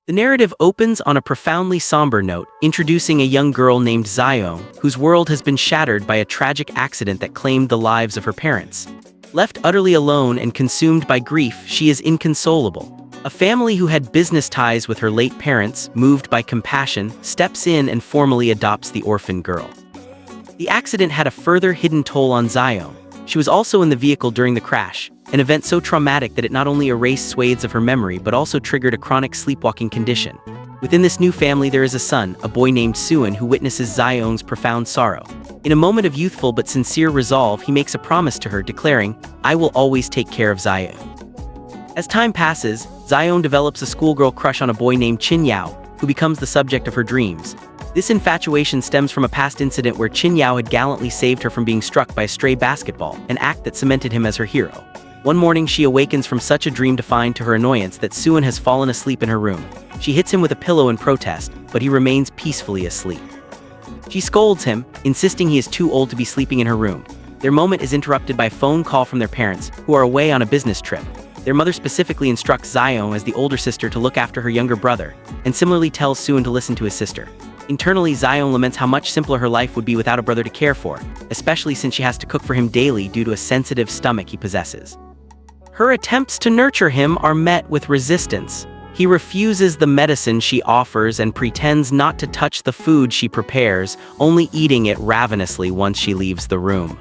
The narrative opens on a profoundly somber note, introducing a young girl named Xion, whose world has been shattered by a tragic accident that claimed the lives of her parents. Left utterly alone and consumed by grief, she is inconsolable. A family who had business ties with her late parents, moved by compassion, steps in and formally adopts the orphan girl. The accident had a further hidden toll on Xion. She was also in the vehicle during the crash, an event so traumatic that it not only erased swathes of her memory but also triggered a chronic sleepwalking condition. Within this new family there is a son, a boy named Suin, who witnesses Xion's profound sorrow. In a moment of youthful but sincere resolve, he makes a promise to her, declaring, "I will always take care of Xion." As time passes, Xion develops a schoolgirl crush on a boy named Qin Yao, who becomes the subject of her dreams. This infatuation stems from a past incident where Qin Yao had gallantly saved her from being struck by a stray basketball, an act that cemented him as her hero. One morning she awakens from such a dream to find to her annoyance that Suin has fallen asleep in her room. She hits him with a pillow in protest, but he remains peacefully asleep. She scolds him, insisting he is too old to be sleeping in her room. Their moment is interrupted by a phone call from their parents, who are away on a business trip. Their mother specifically instructs Xion as the older sister to look after her younger brother, and similarly tells Suin to listen to his sister. Internally, Xion laments how much simpler her life would be without a brother to care for, especially since she has to cook for him daily due to a sensitive stomach he possesses. Her attempts to nurture him are met with resistance. He refuses the medicine she offers and pretends not to touch the food she prepares, only eating it ravenously once she leaves the room.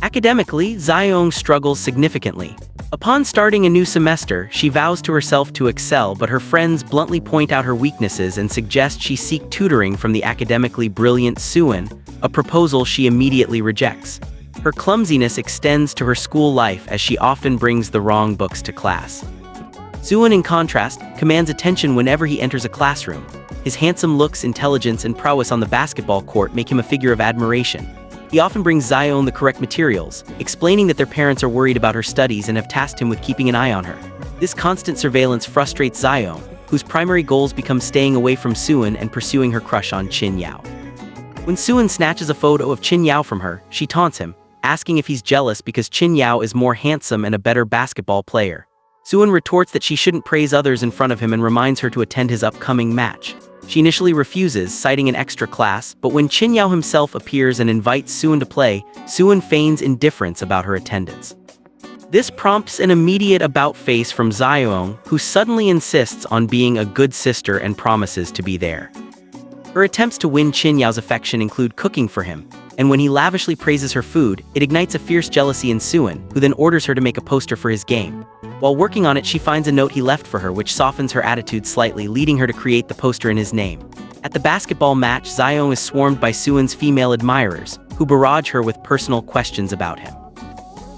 Academically, Xion struggles significantly. Upon starting a new semester, she vows to herself to excel, but her friends bluntly point out her weaknesses and suggest she seek tutoring from the academically brilliant Suin, a proposal she immediately rejects. Her clumsiness extends to her school life as she often brings the wrong books to class. Suin, in contrast, commands attention whenever he enters a classroom. His handsome looks, intelligence, and prowess on the basketball court make him a figure of admiration. He often brings Xion the correct materials, explaining that their parents are worried about her studies and have tasked him with keeping an eye on her. This constant surveillance frustrates Xion, whose primary goals become staying away from Suin and pursuing her crush on Qin Yao. When Suin snatches a photo of Qin Yao from her, she taunts him, asking if he's jealous because Qin Yao is more handsome and a better basketball player. Suin retorts that she shouldn't praise others in front of him and reminds her to attend his upcoming match. She initially refuses, citing an extra class, but when Qin Yao himself appears and invites Suin to play, Suin feigns indifference about her attendance. This prompts an immediate about-face from Xion, who suddenly insists on being a good sister and promises to be there. Her attempts to win Qin Yao's affection include cooking for him, and when he lavishly praises her food, it ignites a fierce jealousy in Suin, who then orders her to make a poster for his game. While working on it, she finds a note he left for her which softens her attitude slightly, leading her to create the poster in his name. At the basketball match, Xion is swarmed by Suin's female admirers, who barrage her with personal questions about him.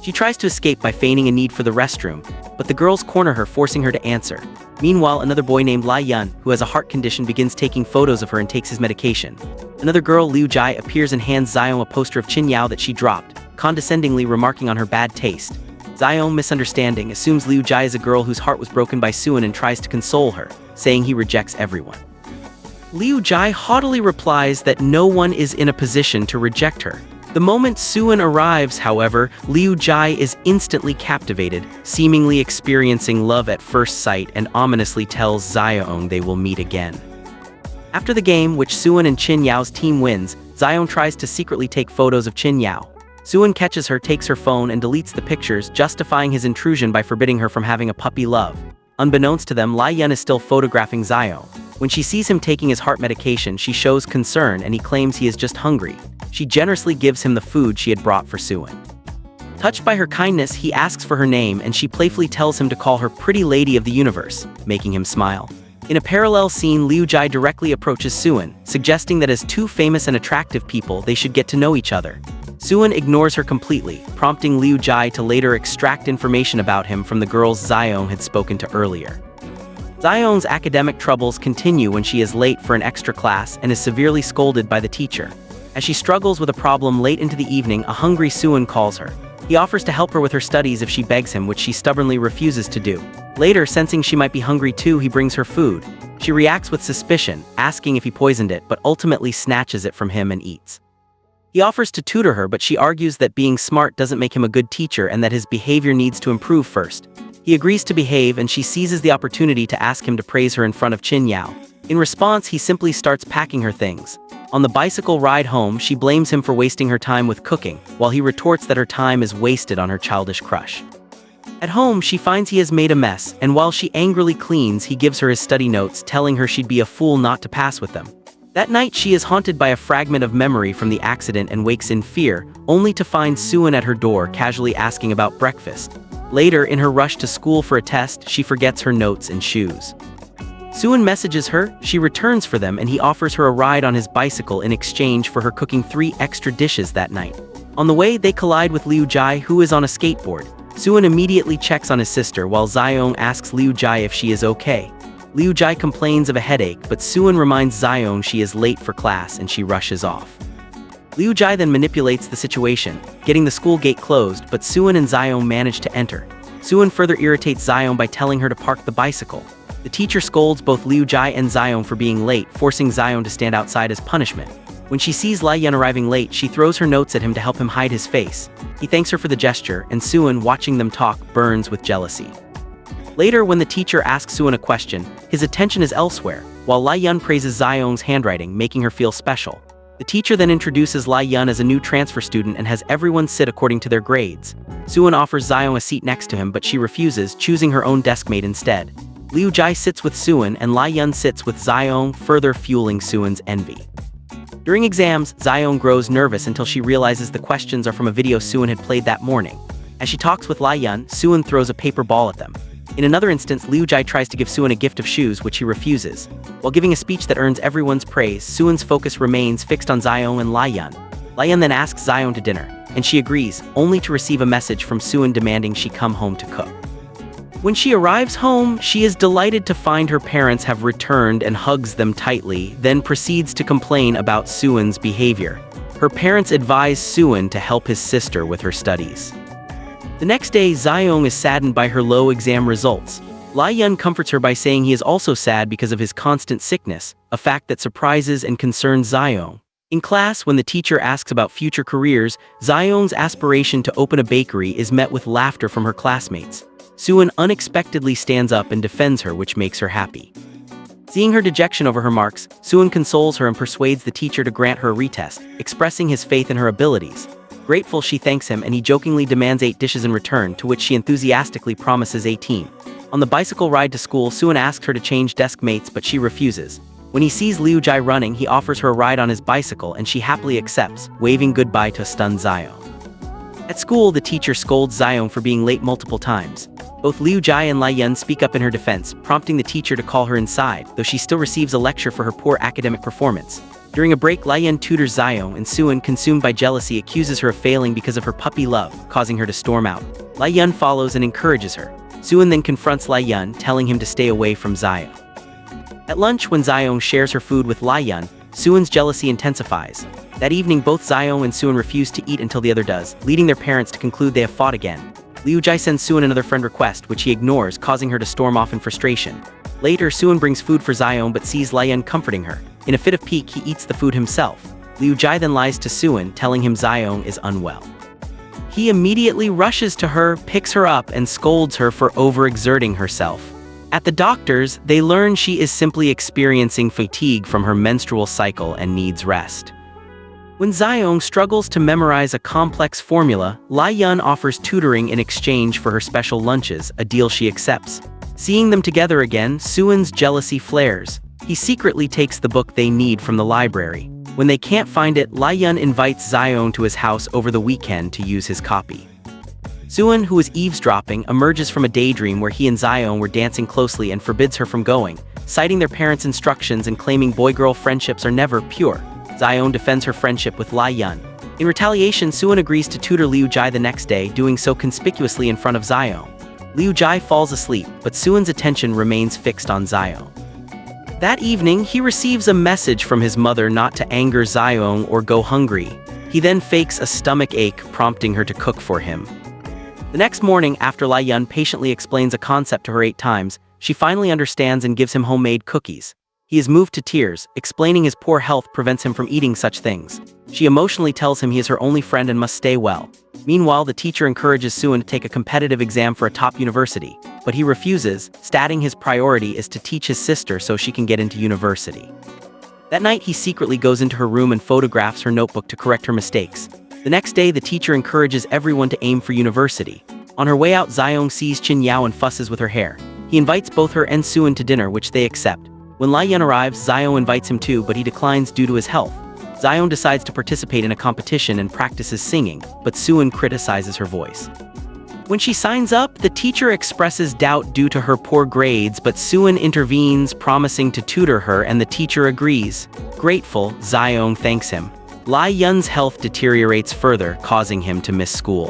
She tries to escape by feigning a need for the restroom, but the girls corner her, forcing her to answer. Meanwhile, another boy named Lai Yun, who has a heart condition, begins taking photos of her and takes his medication. Another girl, Liu Jai, appears and hands Xion a poster of Qin Yao that she dropped, condescendingly remarking on her bad taste. Xion, misunderstanding, assumes Liu Jai is a girl whose heart was broken by Suin and tries to console her, saying he rejects everyone. Liu Jai haughtily replies that no one is in a position to reject her. The moment Suin arrives, however, Liu Jai is instantly captivated, seemingly experiencing love at first sight, and ominously tells Xion they will meet again. After the game, which Suin and Qin Yao's team wins, Xion tries to secretly take photos of Qin Yao. Suin catches her, takes her phone, and deletes the pictures, justifying his intrusion by forbidding her from having a puppy love. Unbeknownst to them, Lai Yun is still photographing Xion. When she sees him taking his heart medication, she shows concern and he claims he is just hungry. She generously gives him the food she had brought for Suin. Touched by her kindness, he asks for her name and she playfully tells him to call her Pretty Lady of the Universe, making him smile. In a parallel scene, Liu Jai directly approaches Suin, suggesting that as two famous and attractive people, they should get to know each other. Suin ignores her completely, prompting Liu Jai to later extract information about him from the girls Xion had spoken to earlier. Xion's academic troubles continue when she is late for an extra class and is severely scolded by the teacher. As she struggles with a problem late into the evening, a hungry Suin calls her. He offers to help her with her studies if she begs him, which she stubbornly refuses to do. Later, sensing she might be hungry too, he brings her food. She reacts with suspicion, asking if he poisoned it, but ultimately snatches it from him and eats. He offers to tutor her, but she argues that being smart doesn't make him a good teacher and that his behavior needs to improve first. He agrees to behave and she seizes the opportunity to ask him to praise her in front of Chin Yao. In response, he simply starts packing her things. On the bicycle ride home, she blames him for wasting her time with cooking, while he retorts that her time is wasted on her childish crush. At home, she finds he has made a mess, and while she angrily cleans, he gives her his study notes, telling her she'd be a fool not to pass with them. That night, she is haunted by a fragment of memory from the accident and wakes in fear, only to find Suin at her door casually asking about breakfast. Later, in her rush to school for a test, she forgets her notes and shoes. Suin messages her, she returns for them, and he offers her a ride on his bicycle in exchange for her cooking 3 extra dishes that night. On the way, they collide with Liu Jai, who is on a skateboard. Suin immediately checks on his sister while Xiong asks Liu Jai if she is okay. Liu Jai complains of a headache, but Suin reminds Xiong she is late for class and she rushes off. Liu Jai then manipulates the situation, getting the school gate closed, but Suin and Xiong manage to enter. Suin further irritates Xiong by telling her to park the bicycle. The teacher scolds both Liu Jai and Xiong for being late, forcing Xiong to stand outside as punishment. When she sees Lai Yun arriving late, she throws her notes at him to help him hide his face. He thanks her for the gesture, and Suin, watching them talk, burns with jealousy. Later, when the teacher asks Suin a question, his attention is elsewhere, while Lai Yun praises Xiong's handwriting, making her feel special. The teacher then introduces Lai Yun as a new transfer student and has everyone sit according to their grades. Suin offers Xiong a seat next to him, but she refuses, choosing her own deskmate instead. Liu Jai sits with Suin and Lai Yun sits with Xiong, further fueling Suin's envy. During exams, Xiong grows nervous until she realizes the questions are from a video Suin had played that morning. As she talks with Lai Yun, Suin throws a paper ball at them. In another instance, Liu Jai tries to give Suin a gift of shoes, which he refuses. While giving a speech that earns everyone's praise, Suin's focus remains fixed on Xiong and Lai Yun. Lai Yun then asks Xiong to dinner, and she agrees, only to receive a message from Suin demanding she come home to cook. When she arrives home, she is delighted to find her parents have returned and hugs them tightly, then proceeds to complain about Suin's behavior. Her parents advise Suin to help his sister with her studies. The next day, Xiong is saddened by her low exam results. Lai Yun comforts her by saying he is also sad because of his constant sickness, a fact that surprises and concerns Xiong. In class, when the teacher asks about future careers, Xiong's aspiration to open a bakery is met with laughter from her classmates. Suin unexpectedly stands up and defends her, which makes her happy. Seeing her dejection over her marks, Suin consoles her and persuades the teacher to grant her a retest, expressing his faith in her abilities. Grateful, she thanks him and he jokingly demands 8 dishes in return, to which she enthusiastically promises 18. On the bicycle ride to school, Suin asks her to change desk mates, but she refuses. When he sees Liu Jai running, he offers her a ride on his bicycle and she happily accepts, waving goodbye to a stunned Xiong. At school, the teacher scolds Xiong for being late multiple times. Both Liu Jai and Lai Yun speak up in her defense, prompting the teacher to call her inside, though she still receives a lecture for her poor academic performance. During a break, Lai Yun tutors Xiong, and Suin, consumed by jealousy, accuses her of failing because of her puppy love, causing her to storm out. Lai Yun follows and encourages her. Suin then confronts Lai Yun, telling him to stay away from Xiong. At lunch, when Xiong shares her food with Lai Yun, Suin's jealousy intensifies. That evening, both Xiong and Suin refuse to eat until the other does, leading their parents to conclude they have fought again. Liu Jai sends Suin another friend request, which he ignores, causing her to storm off in frustration. Later, Suin brings food for Xiong but sees Lai Yun comforting her. In a fit of pique, he eats the food himself. Liu Jai then lies to Suin, telling him Xiong is unwell. He immediately rushes to her, picks her up, and scolds her for overexerting herself. At the doctor's, they learn she is simply experiencing fatigue from her menstrual cycle and needs rest. When Xiong struggles to memorize a complex formula, Lai Yun offers tutoring in exchange for her special lunches, a deal she accepts. Seeing them together again, Suin's jealousy flares. He secretly takes the book they need from the library. When they can't find it, Lai Yun invites Xiong to his house over the weekend to use his copy. Suin, who is eavesdropping, emerges from a daydream where he and Xiong were dancing closely and forbids her from going, citing their parents' instructions and claiming boy-girl friendships are never pure. Xiong defends her friendship with Lai Yun. In retaliation, Suin agrees to tutor Liu Jai the next day, doing so conspicuously in front of Xiong. Liu Jai falls asleep, but Suin's attention remains fixed on Xiong. That evening, he receives a message from his mother not to anger Xiong or go hungry. He then fakes a stomach ache, prompting her to cook for him. The next morning, after Lai Yun patiently explains a concept to her 8 times, she finally understands and gives him homemade cookies. He is moved to tears, explaining his poor health prevents him from eating such things. She emotionally tells him he is her only friend and must stay well. Meanwhile, the teacher encourages Suwon to take a competitive exam for a top university, but he refuses, stating his priority is to teach his sister so she can get into university. That night, he secretly goes into her room and photographs her notebook to correct her mistakes. The next day, the teacher encourages everyone to aim for university. On her way out, Zaeyoung sees Chin Yao and fusses with her hair. He invites both her and Suwon to dinner, which they accept. When Lai-yun arrives, Zaeyoung invites him too, but he declines due to his health. Zaeyoung decides to participate in a competition and practices singing, but Suwon criticizes her voice. When she signs up, the teacher expresses doubt due to her poor grades, but Suwon intervenes, promising to tutor her, and the teacher agrees. Grateful, Zaeyoung thanks him. Lai-yun's health deteriorates further, causing him to miss school.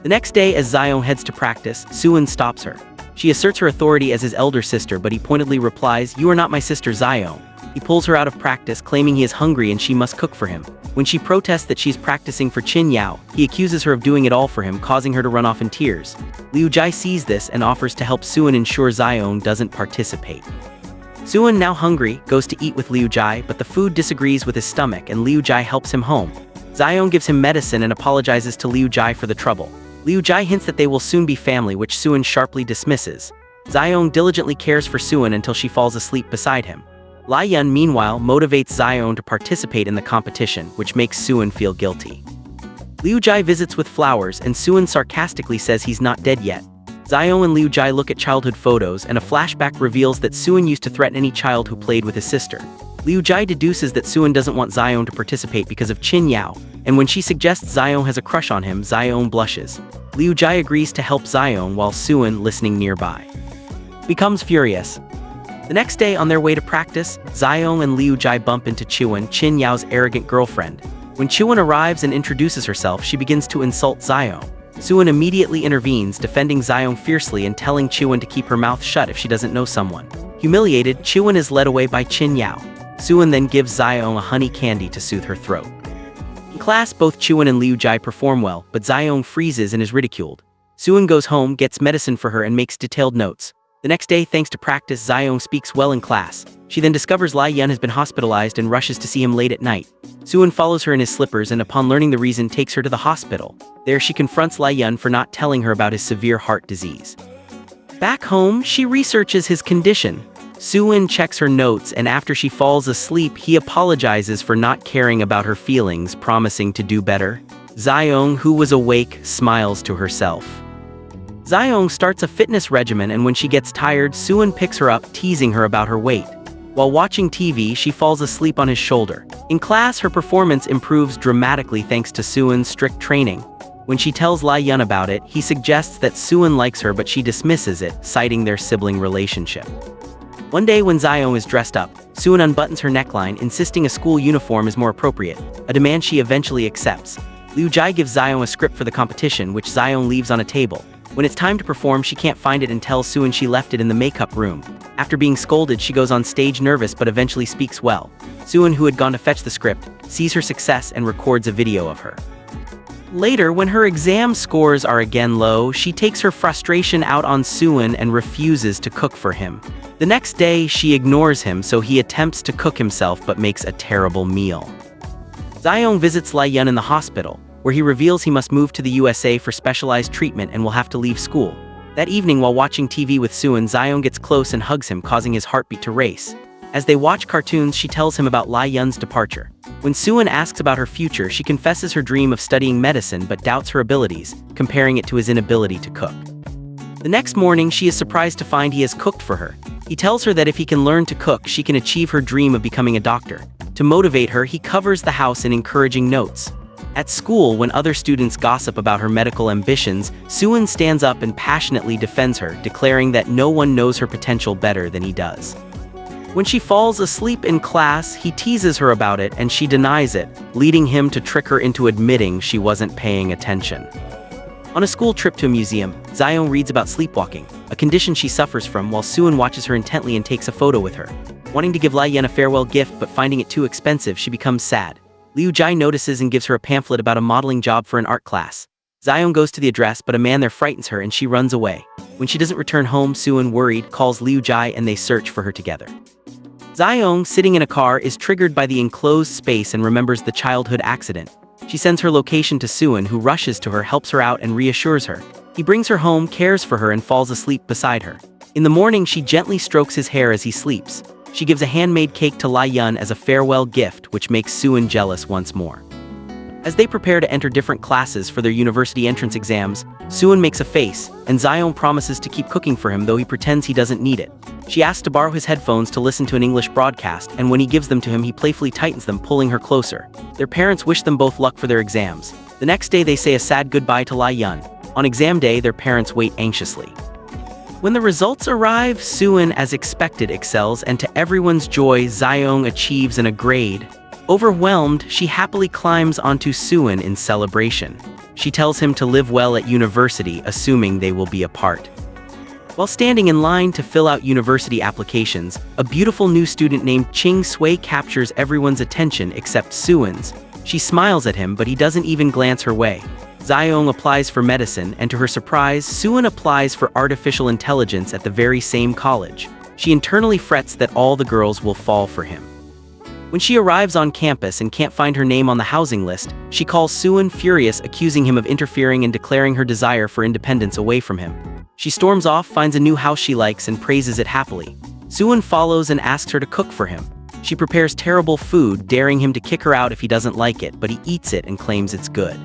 The next day, as Zaeyoung heads to practice, Suwon stops her. She asserts her authority as his elder sister, but he pointedly replies, "You are not my sister, Zaeyoung." He pulls her out of practice, claiming he is hungry and she must cook for him. When she protests that she's practicing for Chin Yao, he accuses her of doing it all for him, causing her to run off in tears. Liu Jai sees this and offers to help Suwon ensure Zaeyoung doesn't participate. Suwon, now hungry, goes to eat with Liu Jai, but the food disagrees with his stomach and Liu Jai helps him home. Zaeyoung gives him medicine and apologizes to Liu Jai for the trouble. Liu Jai hints that they will soon be family, which Suwon sharply dismisses. Zaeyoung diligently cares for Suwon until she falls asleep beside him. Lai-yun, meanwhile, motivates Zaeyoung to participate in the competition, which makes Suwon feel guilty. Liu Jai visits with flowers, and Suwon sarcastically says he's not dead yet. Zaeyoung and Liu Jai look at childhood photos, and a flashback reveals that Suwon used to threaten any child who played with his sister. Liu Jai deduces that Suwon doesn't want Zaeyoung to participate because of Chin Yao, and when she suggests Zaeyoung has a crush on him, Zaeyoung blushes. Liu Jai agrees to help Zaeyoung while Suwon, listening nearby, becomes furious. The next day, on their way to practice, Zaeyoung and Liu Jai bump into Chiwon, Chin Yao's arrogant girlfriend. When Chiwon arrives and introduces herself, she begins to insult Zaeyoung. Suwon immediately intervenes, defending Zaeyoung fiercely and telling Chiwon to keep her mouth shut if she doesn't know someone. Humiliated, Chiwon is led away by Chin Yao. Suwon then gives Zaeyoung a honey candy to soothe her throat. In class, both Chiwon and Liu Jai perform well, but Zaeyoung freezes and is ridiculed. Suwon goes home, gets medicine for her, and makes detailed notes. The next day, thanks to practice, Zaeyoung speaks well in class. She then discovers Lai-yun has been hospitalized and rushes to see him late at night. Suwon follows her in his slippers and, upon learning the reason, takes her to the hospital. There, she confronts Lai-yun for not telling her about his severe heart disease. Back home, she researches his condition. Suwon checks her notes, and after she falls asleep, he apologizes for not caring about her feelings, promising to do better. Zaeyoung, who was awake, smiles to herself. Zaeyoung starts a fitness regimen, and when she gets tired, Suwon picks her up, teasing her about her weight. While watching TV, she falls asleep on his shoulder. In class, her performance improves dramatically thanks to Suwon's strict training. When she tells Lai-yun about it, he suggests that Suwon likes her, but she dismisses it, citing their sibling relationship. One day when Zaeyoung is dressed up, Suwon unbuttons her neckline, insisting a school uniform is more appropriate, a demand she eventually accepts. Liu Jai gives Zaeyoung a script for the competition, which Zaeyoung leaves on a table. When it's time to perform, she can't find it and tells Suwon she left it in the makeup room. After being scolded, she goes on stage nervous but eventually speaks well. Suwon, who had gone to fetch the script, sees her success and records a video of her. Later, when her exam scores are again low, she takes her frustration out on Suwon and refuses to cook for him. The next day, she ignores him, so he attempts to cook himself but makes a terrible meal. Zaeyoung visits Lai-yun in the hospital, where he reveals he must move to the USA for specialized treatment and will have to leave school. That evening, while watching TV with Suwon, Zaeyoung gets close and hugs him, causing his heartbeat to race. As they watch cartoons, she tells him about Lai-yun's departure. When Suwon asks about her future, she confesses her dream of studying medicine but doubts her abilities, comparing it to his inability to cook. The next morning, she is surprised to find he has cooked for her. He tells her that if he can learn to cook, she can achieve her dream of becoming a doctor. To motivate her, he covers the house in encouraging notes. At school, when other students gossip about her medical ambitions, Suwon stands up and passionately defends her, declaring that no one knows her potential better than he does. When she falls asleep in class, he teases her about it and she denies it, leading him to trick her into admitting she wasn't paying attention. On a school trip to a museum, Zaeyoung reads about sleepwalking, a condition she suffers from, while Suwon watches her intently and takes a photo with her. Wanting to give Lai-yun a farewell gift but finding it too expensive, she becomes sad. Liu Jai notices and gives her a pamphlet about a modeling job for an art class. Zaeyoung goes to the address, but a man there frightens her and she runs away. When she doesn't return home, Suwon, worried, calls Liu Jai and they search for her together. Zaeyoung, sitting in a car, is triggered by the enclosed space and remembers the childhood accident. She sends her location to Suwon, who rushes to her, helps her out, and reassures her. He brings her home, cares for her, and falls asleep beside her. In the morning, she gently strokes his hair as he sleeps. She gives a handmade cake to Yun as a farewell gift, which makes Suwon jealous once more. As they prepare to enter different classes for their university entrance exams, Suwon makes a face, and Zaeyoung promises to keep cooking for him, though he pretends he doesn't need it. She asks to borrow his headphones to listen to an English broadcast, and when he gives them to him, he playfully tightens them, pulling her closer. Their parents wish them both luck for their exams. The next day, they say a sad goodbye to Yun. On exam day, their parents wait anxiously. When the results arrive, Suwon, as expected, excels, and to everyone's joy, Zaeyoung achieves a grade. Overwhelmed, she happily climbs onto Suwon in celebration. She tells him to live well at university, assuming they will be apart. While standing in line to fill out university applications, a beautiful new student named Ching Sui captures everyone's attention except Suwon's. She smiles at him, but he doesn't even glance her way. Zaeyoung applies for medicine, and to her surprise, Suwon applies for artificial intelligence at the very same college. She internally frets that all the girls will fall for him. When she arrives on campus and can't find her name on the housing list, she calls Suwon, furious, accusing him of interfering and declaring her desire for independence away from him. She storms off, finds a new house she likes, and praises it happily. Suwon follows and asks her to cook for him. She prepares terrible food, daring him to kick her out if he doesn't like it, but he eats it and claims it's good.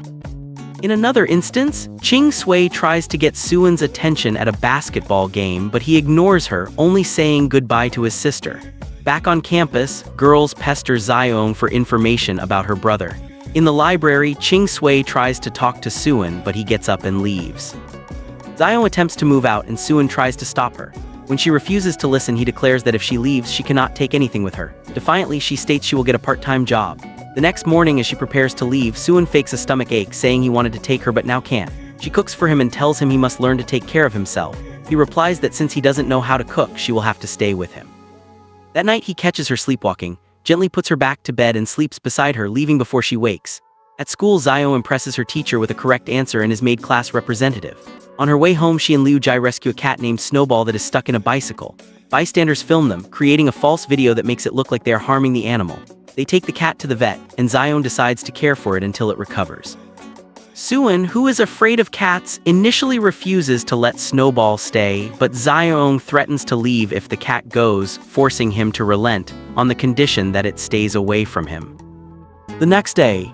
In another instance, Ching Sui tries to get Suwon's attention at a basketball game, but he ignores her, only saying goodbye to his sister. Back on campus, girls pester Zaeyoung for information about her brother. In the library, Ching Sui tries to talk to Suwon, but he gets up and leaves. Zaeyoung attempts to move out, and Suwon tries to stop her. When she refuses to listen, he declares that if she leaves, she cannot take anything with her. Defiantly, she states she will get a part-time job. The next morning, as she prepares to leave, Suwon fakes a stomach ache, saying he wanted to take her but now can't. She cooks for him and tells him he must learn to take care of himself. He replies that since he doesn't know how to cook, she will have to stay with him. That night, he catches her sleepwalking, gently puts her back to bed, and sleeps beside her, leaving before she wakes. At school, Zaeyoung impresses her teacher with a correct answer and is made class representative. On her way home, she and Liu Jai rescue a cat named Snowball that is stuck in a bicycle. Bystanders film them, creating a false video that makes it look like they are harming the animal. They take the cat to the vet, and Zaeyoung decides to care for it until it recovers. Suwon, who is afraid of cats, initially refuses to let Snowball stay, but Zaeyoung threatens to leave if the cat goes, forcing him to relent, on the condition that it stays away from him. The next day,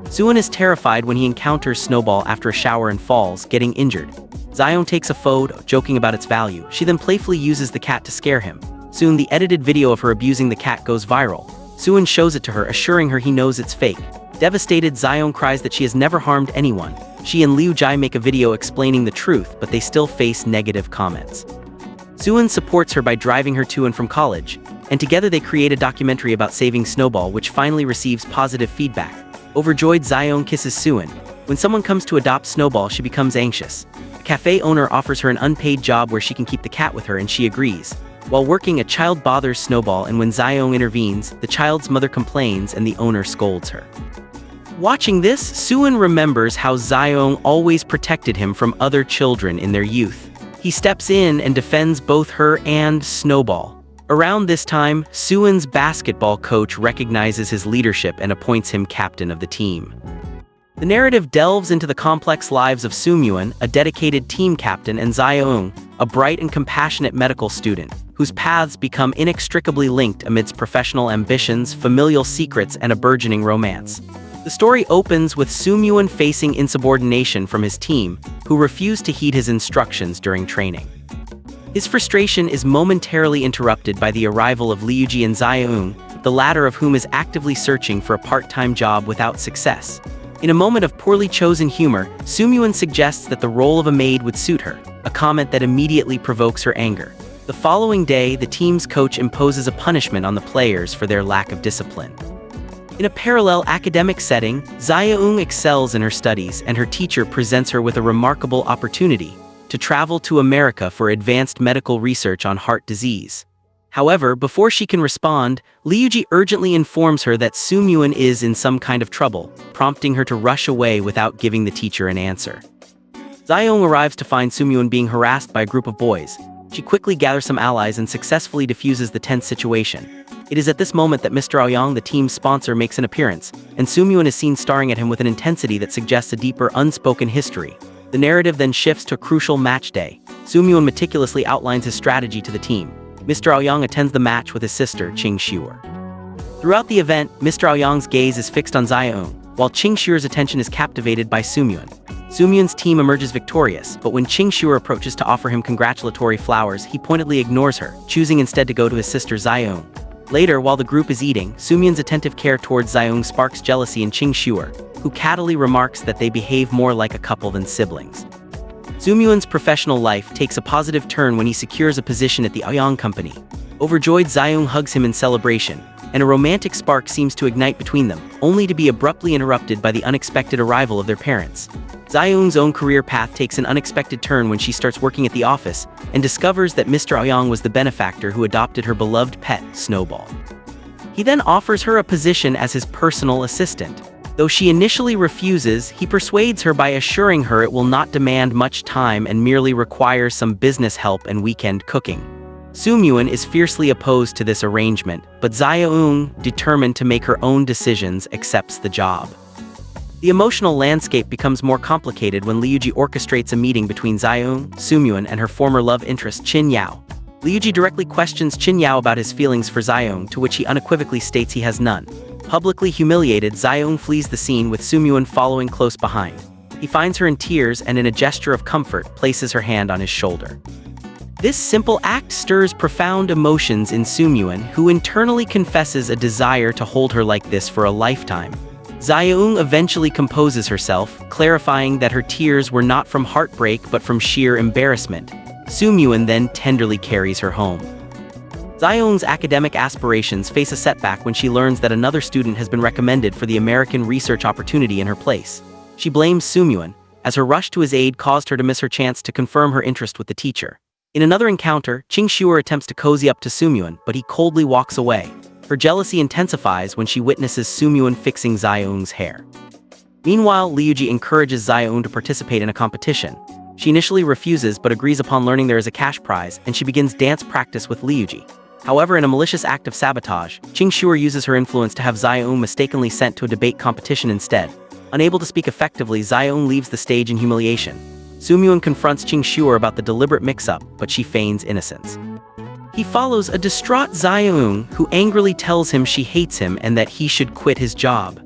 Suwon is terrified when he encounters Snowball after a shower and falls, getting injured. Zaeyoung takes a photo, joking about its value. She then playfully uses the cat to scare him. Soon, the edited video of her abusing the cat goes viral. Suwon shows it to her, assuring her he knows it's fake. Devastated, Zaeyoung cries that she has never harmed anyone. She and Liu Jai make a video explaining the truth, but they still face negative comments. Suwon supports her by driving her to and from college, and together they create a documentary about saving Snowball, which finally receives positive feedback. Overjoyed, Zaeyoung kisses Suwon. When someone comes to adopt Snowball, she becomes anxious. A cafe owner offers her an unpaid job where she can keep the cat with her, and she agrees. While working, a child bothers Snowball, and when Zaeyoung intervenes, the child's mother complains and the owner scolds her. Watching this, Suwon remembers how Zaeyoung always protected him from other children in their youth. He steps in and defends both her and Snowball. Around this time, Suwon's basketball coach recognizes his leadership and appoints him captain of the team. The narrative delves into the complex lives of Sumyun, a dedicated team captain, and Zaeyoung, a bright and compassionate medical student, whose paths become inextricably linked amidst professional ambitions, familial secrets, and a burgeoning romance. The story opens with Sumyun facing insubordination from his team, who refuse to heed his instructions during training. His frustration is momentarily interrupted by the arrival of Liuji and Zaeyoung, the latter of whom is actively searching for a part-time job without success. In a moment of poorly chosen humor, Sumyun suggests that the role of a maid would suit her, a comment that immediately provokes her anger. The following day, the team's coach imposes a punishment on the players for their lack of discipline. In a parallel academic setting, Zaeyoung excels in her studies, and her teacher presents her with a remarkable opportunity to travel to America for advanced medical research on heart disease. However, before she can respond, Liuji urgently informs her that Sumyun is in some kind of trouble, prompting her to rush away without giving the teacher an answer. Zaeyoung arrives to find Sumyun being harassed by a group of boys. She quickly gathers some allies and successfully diffuses the tense situation. It is at this moment that Mr. Aoyang, the team's sponsor, makes an appearance, and Sumyun is seen staring at him with an intensity that suggests a deeper, unspoken history. The narrative then shifts to a crucial match day. Sumyun meticulously outlines his strategy to the team. Mr. Aoyang attends the match with his sister, Ching Xiur. Throughout the event, Mr. Aoyang's gaze is fixed on Xiaoyang, while Ching Xiur's attention is captivated by Sumyun. Sumyun's team emerges victorious, but when Ching Xiur approaches to offer him congratulatory flowers, he pointedly ignores her, choosing instead to go to his sister Xiaoyang. Later, while the group is eating, Sumyun's attentive care towards Xiaoyang sparks jealousy in Ching Xiur, who cattily remarks that they behave more like a couple than siblings. Sumyun's professional life takes a positive turn when he secures a position at the Aoyang company. Overjoyed, Xiaoyang hugs him in celebration, and a romantic spark seems to ignite between them, only to be abruptly interrupted by the unexpected arrival of their parents. Xiaoyang's own career path takes an unexpected turn when she starts working at the office and discovers that Mr. Aoyang was the benefactor who adopted her beloved pet, Snowball. He then offers her a position as his personal assistant. Though she initially refuses, he persuades her by assuring her it will not demand much time and merely requires some business help and weekend cooking. Sumyun is fiercely opposed to this arrangement, but Xiaoyang, determined to make her own decisions, accepts the job. The emotional landscape becomes more complicated when Liuji orchestrates a meeting between Xiaoyang, Sumyun, and her former love interest, Qin Yao. Liuji directly questions Qin Yao about his feelings for Xiaoyang, to which he unequivocally states he has none. Publicly humiliated, Xiaoyang flees the scene with Sumyun following close behind. He finds her in tears and in a gesture of comfort places her hand on his shoulder. This simple act stirs profound emotions in Sumyun, who internally confesses a desire to hold her like this for a lifetime. Xiaoyang eventually composes herself, clarifying that her tears were not from heartbreak but from sheer embarrassment. Sumyun then tenderly carries her home. Xiaoyang's academic aspirations face a setback when she learns that another student has been recommended for the American research opportunity in her place. She blames Sumyun, as her rush to his aid caused her to miss her chance to confirm her interest with the teacher. In another encounter, Ching Xiur attempts to cozy up to Sumyun, but he coldly walks away. Her jealousy intensifies when she witnesses Sumyun fixing Xiaoyang's hair. Meanwhile, Liuji encourages Xiaoyang to participate in a competition. She initially refuses but agrees upon learning there is a cash prize, and she begins dance practice with Liuji. However, in a malicious act of sabotage, Ching Xiur uses her influence to have Xiaoyang mistakenly sent to a debate competition instead. Unable to speak effectively, Xiaoyang leaves the stage in humiliation. Sumyun confronts Ching Xiur about the deliberate mix-up, but she feigns innocence. He follows a distraught Xiaoyang, who angrily tells him she hates him and that he should quit his job.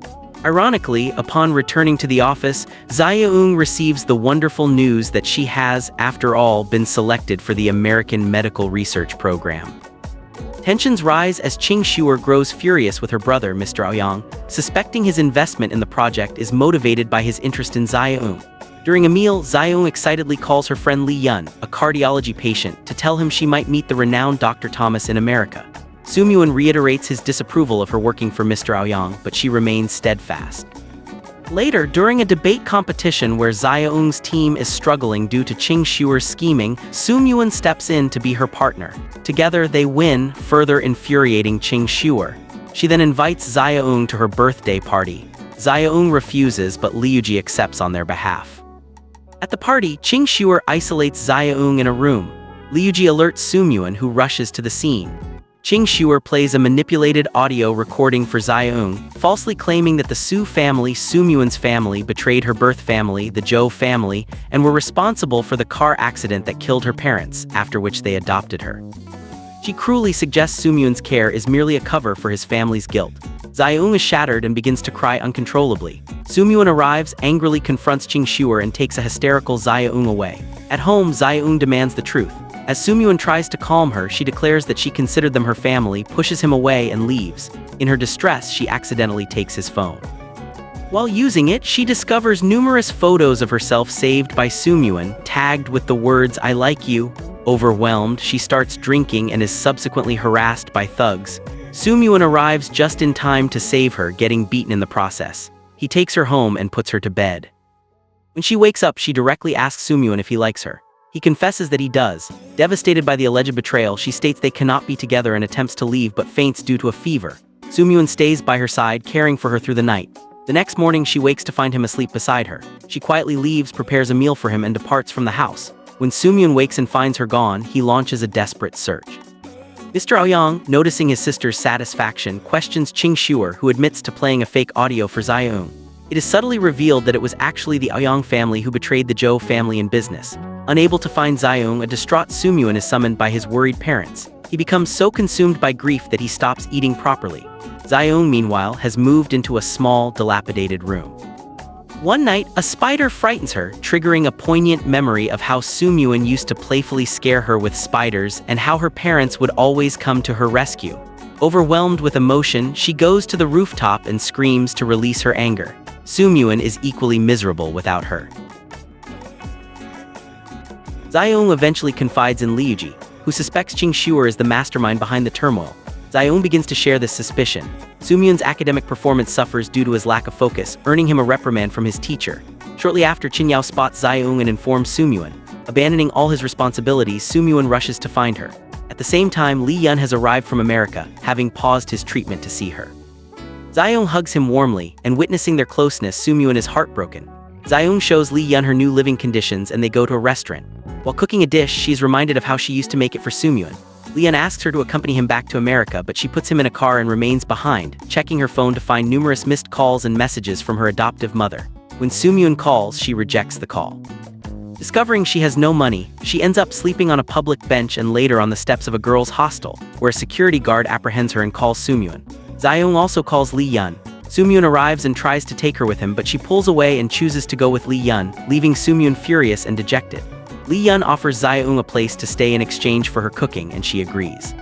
Ironically, upon returning to the office, Xiaoyang receives the wonderful news that she has, after all, been selected for the American Medical Research Program. Tensions rise as Ching Xiur grows furious with her brother, Mr. Aoyang, suspecting his investment in the project is motivated by his interest in Xiaoyang. During a meal, Xiaoyang excitedly calls her friend Li Yun, a cardiology patient, to tell him she might meet the renowned Dr. Thomas in America. Sumyun reiterates his disapproval of her working for Mr. Aoyang, but she remains steadfast. Later, during a debate competition where Xiaoyang's team is struggling due to Ching Xiur's scheming, Sumyun steps in to be her partner. Together, they win, further infuriating Ching Xiur. She then invites Xiaoyang to her birthday party. Xiaoyang refuses, but Liuji accepts on their behalf. At the party, Ching Xiur isolates Xiaoyang in a room. Liuji alerts Sumyun, who rushes to the scene. Ching Xiur plays a manipulated audio recording for Xiaoyang, falsely claiming that the Su family, Sumyun's family, betrayed her birth family, the Zhou family, and were responsible for the car accident that killed her parents, after which they adopted her. She cruelly suggests Sumyun's care is merely a cover for his family's guilt. Xiaoyang is shattered and begins to cry uncontrollably. Sumyun arrives, angrily confronts Ching Xiur and takes a hysterical Xiaoyang away. At home, Xiaoyang demands the truth. As Sumyun tries to calm her, she declares that she considered them her family, pushes him away, and leaves. In her distress, she accidentally takes his phone. While using it, she discovers numerous photos of herself saved by Sumyun, tagged with the words "I like you." Overwhelmed, she starts drinking and is subsequently harassed by thugs. Sumyun arrives just in time to save her, getting beaten in the process. He takes her home and puts her to bed. When she wakes up, she directly asks Sumyun if he likes her. He confesses that he does. Devastated by the alleged betrayal, she states they cannot be together and attempts to leave but faints due to a fever. Sumyun stays by her side, caring for her through the night. The next morning, she wakes to find him asleep beside her. She quietly leaves, prepares a meal for him, and departs from the house. When Soo-myun wakes and finds her gone, he launches a desperate search. Mr. Aoyang, noticing his sister's satisfaction, questions Ching Shuer, who admits to playing a fake audio for Zaeung. It is subtly revealed that it was actually the Aoyang family who betrayed the Jo family in business. Unable to find Zaeung, a distraught Soo-myun is summoned by his worried parents. He becomes so consumed by grief that he stops eating properly. Zaeung, meanwhile, has moved into a small, dilapidated room. One night, a spider frightens her, triggering a poignant memory of how Soo-myun used to playfully scare her with spiders and how her parents would always come to her rescue. Overwhelmed with emotion, she goes to the rooftop and screams to release her anger. Soo-myun is equally miserable without her. Zaeung eventually confides in Liuji, who suspects Ching Shuer is the mastermind behind the turmoil. Zaeung begins to share this suspicion. Soo-myun's academic performance suffers due to his lack of focus, earning him a reprimand from his teacher. Shortly after, Chin Yao spots Zaeung and informs Soo-myun. Abandoning all his responsibilities, Soo-myun rushes to find her. At the same time, Lee Yun has arrived from America, having paused his treatment to see her. Zaeung hugs him warmly, and witnessing their closeness, Soo-myun is heartbroken. Zaeung shows Lee Yun her new living conditions and they go to a restaurant. While cooking a dish, she is reminded of how she used to make it for Soo-myun. Lee Yun asks her to accompany him back to America, but she puts him in a car and remains behind, checking her phone to find numerous missed calls and messages from her adoptive mother. When Soo-myun calls, she rejects the call. Discovering she has no money, she ends up sleeping on a public bench and later on the steps of a girls' hostel, where a security guard apprehends her and calls Soo-myun. Zaeung also calls Lee Yun. Soo-myun arrives and tries to take her with him, but she pulls away and chooses to go with Lee Yun, leaving Soo-myun furious and dejected. Lee Yun offers Zaeung a place to stay in exchange for her cooking, and she agrees.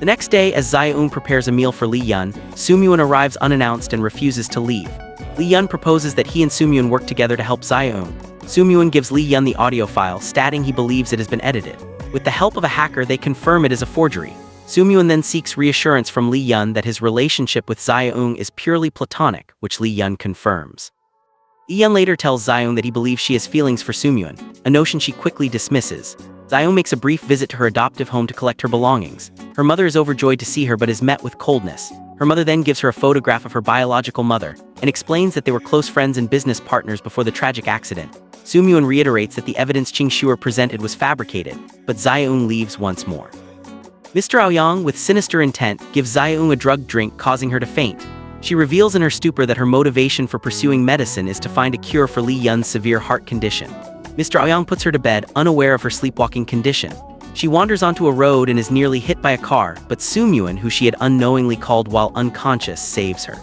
The next day, as Zaeung prepares a meal for Lee Yun, Soo-myun arrives unannounced and refuses to leave. Lee Yun proposes that he and Soo-myun work together to help Zaeung. Soo-myun gives Lee Yun the audio file, stating he believes it has been edited. With the help of a hacker, they confirm it is a forgery. Soo-myun then seeks reassurance from Lee Yun that his relationship with Zaeung is purely platonic, which Lee Yun confirms. Lee Yun later tells Zaeung that he believes she has feelings for Soo-myun, a notion she quickly dismisses. Zaeung makes a brief visit to her adoptive home to collect her belongings. Her mother is overjoyed to see her but is met with coldness. Her mother then gives her a photograph of her biological mother, and explains that they were close friends and business partners before the tragic accident. Soo-myun reiterates that the evidence Ching Shuer presented was fabricated, but Zaeung leaves once more. Mr. Aoyang, with sinister intent, gives Zaeung a drugged drink, causing her to faint. She reveals in her stupor that her motivation for pursuing medicine is to find a cure for Lee Yun's severe heart condition. Mr. Aoyang puts her to bed, unaware of her sleepwalking condition. She wanders onto a road and is nearly hit by a car, but Soo-myun, who she had unknowingly called while unconscious, saves her.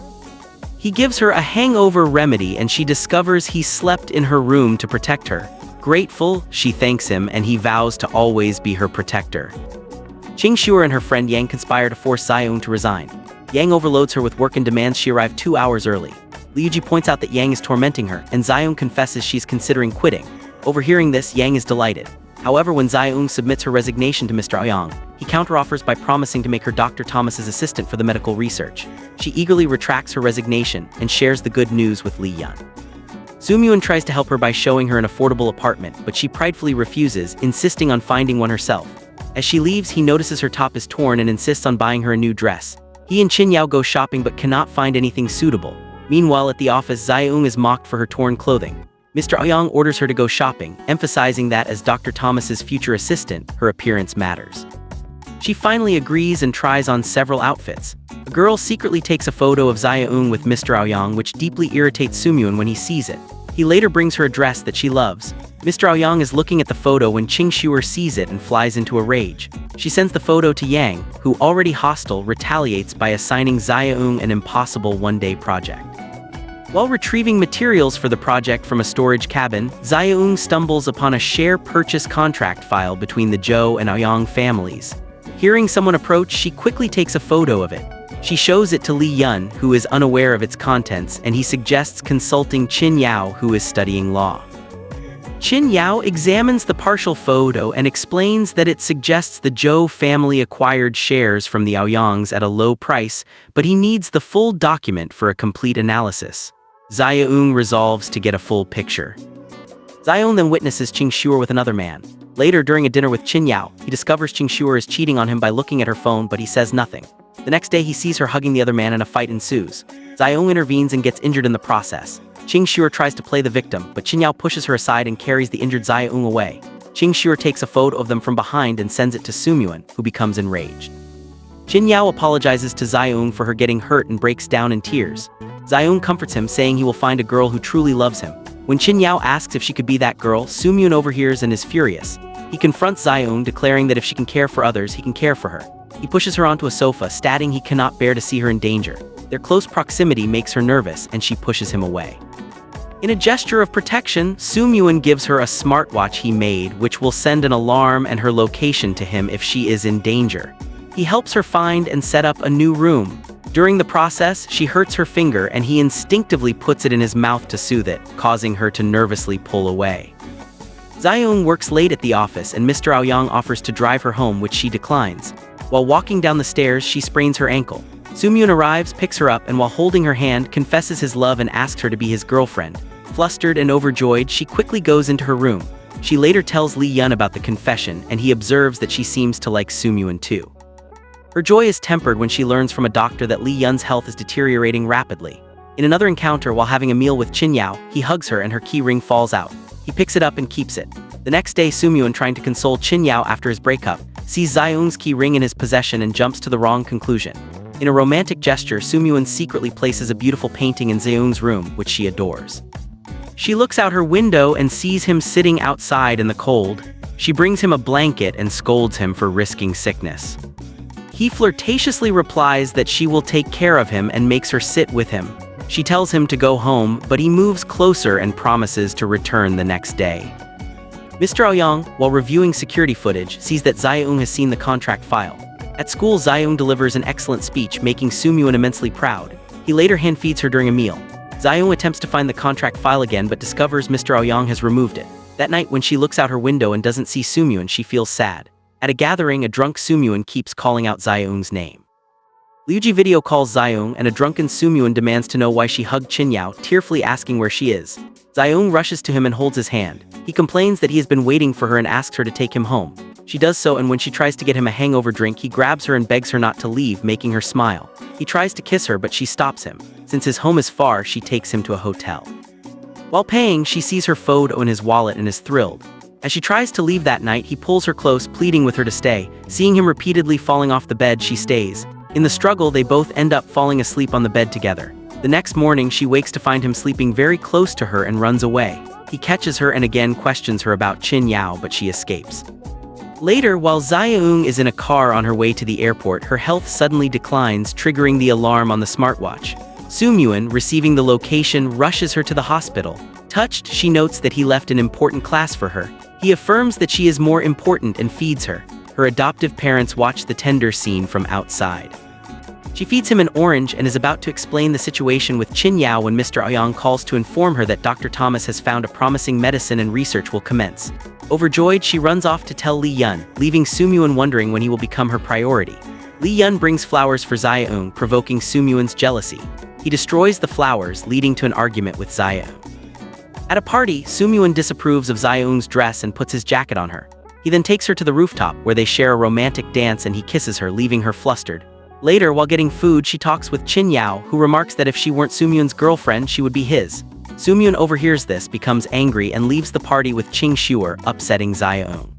He gives her a hangover remedy and she discovers he slept in her room to protect her. Grateful, she thanks him and he vows to always be her protector. Ching Shuer and her friend Yang conspire to force Zaeung to resign. Yang overloads her with work and demands she arrive 2 hours early. Liuji points out that Yang is tormenting her, and Zaeung confesses she's considering quitting. Overhearing this, Yang is delighted. However, when Zaeung submits her resignation to Mr. Aoyang, he counteroffers by promising to make her Dr. Thomas's assistant for the medical research. She eagerly retracts her resignation and shares the good news with Lee Yun. Soo-myun tries to help her by showing her an affordable apartment, but she pridefully refuses, insisting on finding one herself. As she leaves, he notices her top is torn and insists on buying her a new dress. He and Chin Yao go shopping but cannot find anything suitable. Meanwhile, at the office, Zaeung is mocked for her torn clothing. Mr. Aoyang orders her to go shopping, emphasizing that as Dr. Thomas's future assistant, her appearance matters. She finally agrees and tries on several outfits. A girl secretly takes a photo of Zaeung with Mr. Aoyang, which deeply irritates Soo-myun when he sees it. He later brings her a dress that she loves. Mr. Aoyang is looking at the photo when Ching Shuer sees it and flies into a rage. She sends the photo to Yang, who, already hostile, retaliates by assigning Zaeung an impossible one-day project. While retrieving materials for the project from a storage cabin, Zaeung stumbles upon a share purchase contract file between the Jo and Aoyang families. Hearing someone approach, she quickly takes a photo of it. She shows it to Lee Yun, who is unaware of its contents, and he suggests consulting Chin Yao, who is studying law. Chin Yao examines the partial photo and explains that it suggests the Jo family acquired shares from the Aoyangs at a low price, but he needs the full document for a complete analysis. Zaeung resolves to get a full picture. Zaeung then witnesses Ching Shuer with another man. Later, during a dinner with Chin Yao, he discovers Ching Shuer is cheating on him by looking at her phone, but he says nothing. The next day, he sees her hugging the other man and a fight ensues. Zaeung intervenes and gets injured in the process. Ching Shuer tries to play the victim, but Chin Yao pushes her aside and carries the injured Zaeung away. Ching Shuer takes a photo of them from behind and sends it to Sumyun, who becomes enraged. Jin Yao apologizes to Zaeung for her getting hurt and breaks down in tears. Zaeung comforts him, saying he will find a girl who truly loves him. When Chin Yao asks if she could be that girl, Sumyun overhears and is furious. He confronts Zaeung, declaring that if she can care for others, he can care for her. He pushes her onto a sofa, stating he cannot bear to see her in danger. Their close proximity makes her nervous, and she pushes him away. In a gesture of protection, Sumyun gives her a smartwatch he made, which will send an alarm and her location to him if she is in danger. He helps her find and set up a new room. During the process, she hurts her finger and he instinctively puts it in his mouth to soothe it, causing her to nervously pull away. Zaeung works late at the office and Mr. Aoyang offers to drive her home, which she declines. While walking down the stairs, she sprains her ankle. Sumyun arrives, picks her up, and while holding her hand, confesses his love and asks her to be his girlfriend. Flustered and overjoyed, she quickly goes into her room. She later tells Lee Yun about the confession, and he observes that she seems to like Sumyun too. Her joy is tempered when she learns from a doctor that Lee Yun's health is deteriorating rapidly. In another encounter while having a meal with Chin Yao, he hugs her and her key ring falls out. He picks it up and keeps it. The next day, Sumyun, trying to console Chin Yao after his breakup, sees Zaeung's key ring in his possession and jumps to the wrong conclusion. In a romantic gesture, Sumyun secretly places a beautiful painting in Zaeung's room, which she adores. She looks out her window and sees him sitting outside in the cold. She brings him a blanket and scolds him for risking sickness. He flirtatiously replies that she will take care of him and makes her sit with him. She tells him to go home, but he moves closer and promises to return the next day. Mr. Aoyang, while reviewing security footage, sees that Zaeung has seen the contract file. At school, Zaeung delivers an excellent speech, making Sumyun immensely proud. He later hand-feeds her during a meal. Zaeung attempts to find the contract file again but discovers Mr. Aoyang has removed it. That night, when she looks out her window and doesn't see Sumyun, she feels sad. At a gathering, a drunk Sumyun keeps calling out Zaeung's name. Liuji video calls Zaeung, and a drunken Sumyun demands to know why she hugged Chin Yao, tearfully asking where she is. Zaeung rushes to him and holds his hand. He complains that he has been waiting for her and asks her to take him home. She does so, and when she tries to get him a hangover drink, he grabs her and begs her not to leave, making her smile. He tries to kiss her, but she stops him. Since his home is far, she takes him to a hotel. While paying, she sees her photo in his wallet and is thrilled. As she tries to leave that night, he pulls her close, pleading with her to stay. Seeing him repeatedly falling off the bed, she stays. In the struggle, they both end up falling asleep on the bed together. The next morning, she wakes to find him sleeping very close to her and runs away. He catches her and again questions her about Chin Yao, but she escapes. Later, while Zaeung is in a car on her way to the airport, her health suddenly declines, triggering the alarm on the smartwatch. Sumyun, receiving the location, rushes her to the hospital. Touched, she notes that he left an important class for her. He affirms that she is more important and feeds her. Her adoptive parents watch the tender scene from outside. She feeds him an orange and is about to explain the situation with Chin Yao when Mr. Aoyang calls to inform her that Dr. Thomas has found a promising medicine and research will commence. Overjoyed, she runs off to tell Lee Yun, leaving Sumyun wondering when he will become her priority. Lee Yun brings flowers for Zaeung, provoking Sumyun's jealousy. He destroys the flowers, leading to an argument with Zaeung. At a party, Sumyun disapproves of Zaeung's dress and puts his jacket on her. He then takes her to the rooftop, where they share a romantic dance and he kisses her, leaving her flustered. Later, while getting food, she talks with Chin Yao, who remarks that if she weren't Sumyun's girlfriend, she would be his. Sumyun overhears this, becomes angry, and leaves the party with Ching Shuer, upsetting Zaeung.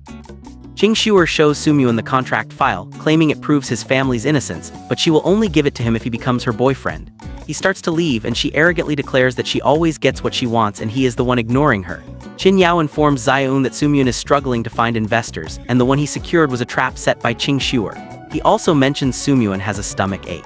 Ching Shuer shows Sumyun the contract file, claiming it proves his family's innocence, but she will only give it to him if he becomes her boyfriend. He starts to leave, and she arrogantly declares that she always gets what she wants and he is the one ignoring her. Chin Yao informs Zaeung that Sumyun is struggling to find investors, and the one he secured was a trap set by Ching Shuer. He also mentions Sumyun has a stomach ache.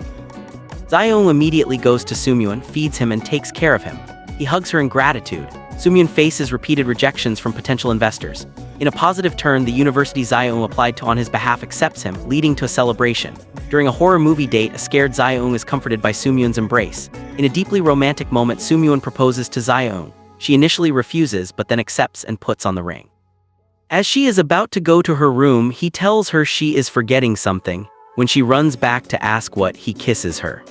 Zaeung immediately goes to Sumyun, feeds him, and takes care of him. He hugs her in gratitude. Sumyun faces repeated rejections from potential investors. In a positive turn, the university Zaeung applied to on his behalf accepts him, leading to a celebration. During a horror movie date, a scared Zaeung is comforted by Sumyun's embrace. In a deeply romantic moment, Sumyun proposes to Zaeung. She initially refuses, but then accepts and puts on the ring. As she is about to go to her room, he tells her she is forgetting something. When she runs back to ask what, he kisses her.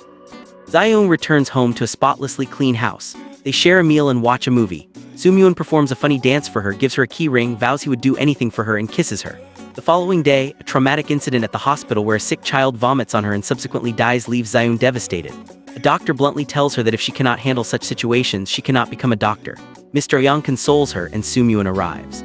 Zaeung returns home to a spotlessly clean house. They share a meal and watch a movie. Sumyun performs a funny dance for her, gives her a key ring, vows he would do anything for her, and kisses her. The following day, a traumatic incident at the hospital where a sick child vomits on her and subsequently dies leaves Zaeung devastated. A doctor bluntly tells her that if she cannot handle such situations, she cannot become a doctor. Mr. Yang consoles her and Sumyun arrives.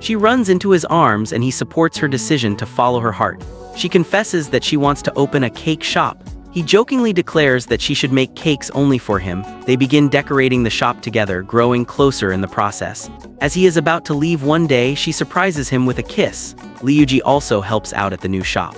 She runs into his arms and he supports her decision to follow her heart. She confesses that she wants to open a cake shop. He jokingly declares that she should make cakes only for him. They begin decorating the shop together, growing closer in the process. As he is about to leave one day, she surprises him with a kiss. Lee Yuji also helps out at the new shop.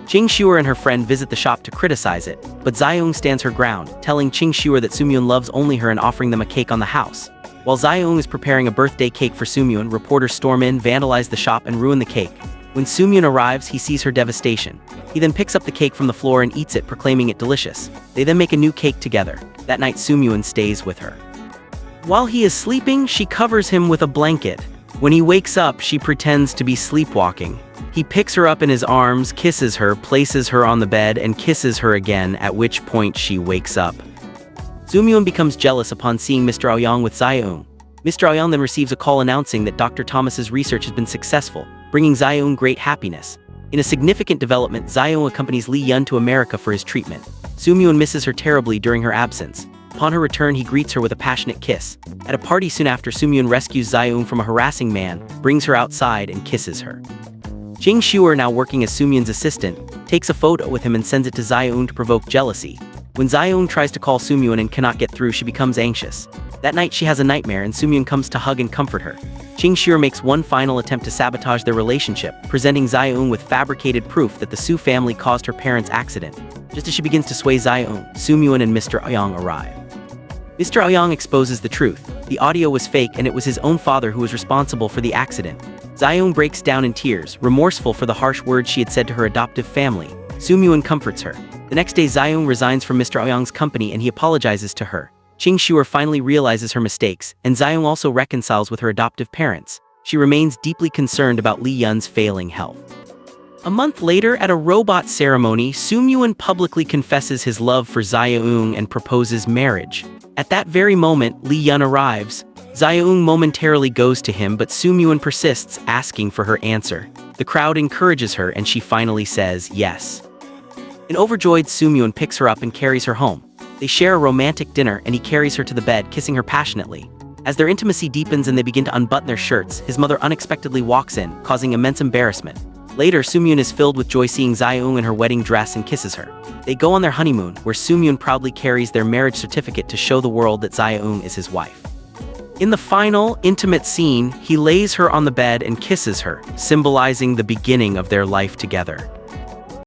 Ching Shuer and her friend visit the shop to criticize it, but Zaeung stands her ground, telling Ching Shuer that Sumyun loves only her and offering them a cake on the house. While Zaeung is preparing a birthday cake for Sumyun, reporters storm in, vandalize the shop, and ruin the cake. When Sumyun arrives, he sees her devastation. He then picks up the cake from the floor and eats it, proclaiming it delicious. They then make a new cake together. That night, Sumyun stays with her. While he is sleeping, she covers him with a blanket. When he wakes up, she pretends to be sleepwalking. He picks her up in his arms, kisses her, places her on the bed, and kisses her again, at which point she wakes up. Sumyun becomes jealous upon seeing Mr. Aoyang with Zaeung. Mr. Aoyang then receives a call announcing that Dr. Thomas's research has been successful, bringing Zaeung great happiness. In a significant development, Zaeung accompanies Lee Yun to America for his treatment. Sumyun misses her terribly during her absence. Upon her return, he greets her with a passionate kiss. At a party soon after, Sumyun rescues Zaeung from a harassing man, brings her outside, and kisses her. Ching Shuer, now working as Sumyun's assistant, takes a photo with him and sends it to Zaeung to provoke jealousy. When Zaeung tries to call Sumyun and cannot get through, she becomes anxious. That night, she has a nightmare and Sumyun comes to hug and comfort her. Ching Shuer makes one final attempt to sabotage their relationship, presenting Zaeung with fabricated proof that the Su family caused her parents' accident. Just as she begins to sway Zaeung, Sumyun and Mr. Aoyang arrive. Mr. Aoyang exposes the truth. The audio was fake and it was his own father who was responsible for the accident. Zaeung breaks down in tears, remorseful for the harsh words she had said to her adoptive family. Sumyun comforts her. The next day, Zaeung resigns from Mr. Aoyang's company and he apologizes to her. Ching Shuer finally realizes her mistakes, and Zaeung also reconciles with her adoptive parents. She remains deeply concerned about Lee Yun's failing health. A month later, at a robot ceremony, Sumyun publicly confesses his love for Zaeung and proposes marriage. At that very moment, Lee Yun arrives. Zaeung momentarily goes to him, but Sumyun persists, asking for her answer. The crowd encourages her and she finally says yes. An overjoyed Sumyun picks her up and carries her home. They share a romantic dinner and he carries her to the bed, kissing her passionately. As their intimacy deepens and they begin to unbutton their shirts, his mother unexpectedly walks in, causing immense embarrassment. Later, Sumyun is filled with joy seeing Zaeung in her wedding dress and kisses her. They go on their honeymoon, where Sumyun proudly carries their marriage certificate to show the world that Zaeung is his wife. In the final, intimate scene, he lays her on the bed and kisses her, symbolizing the beginning of their life together.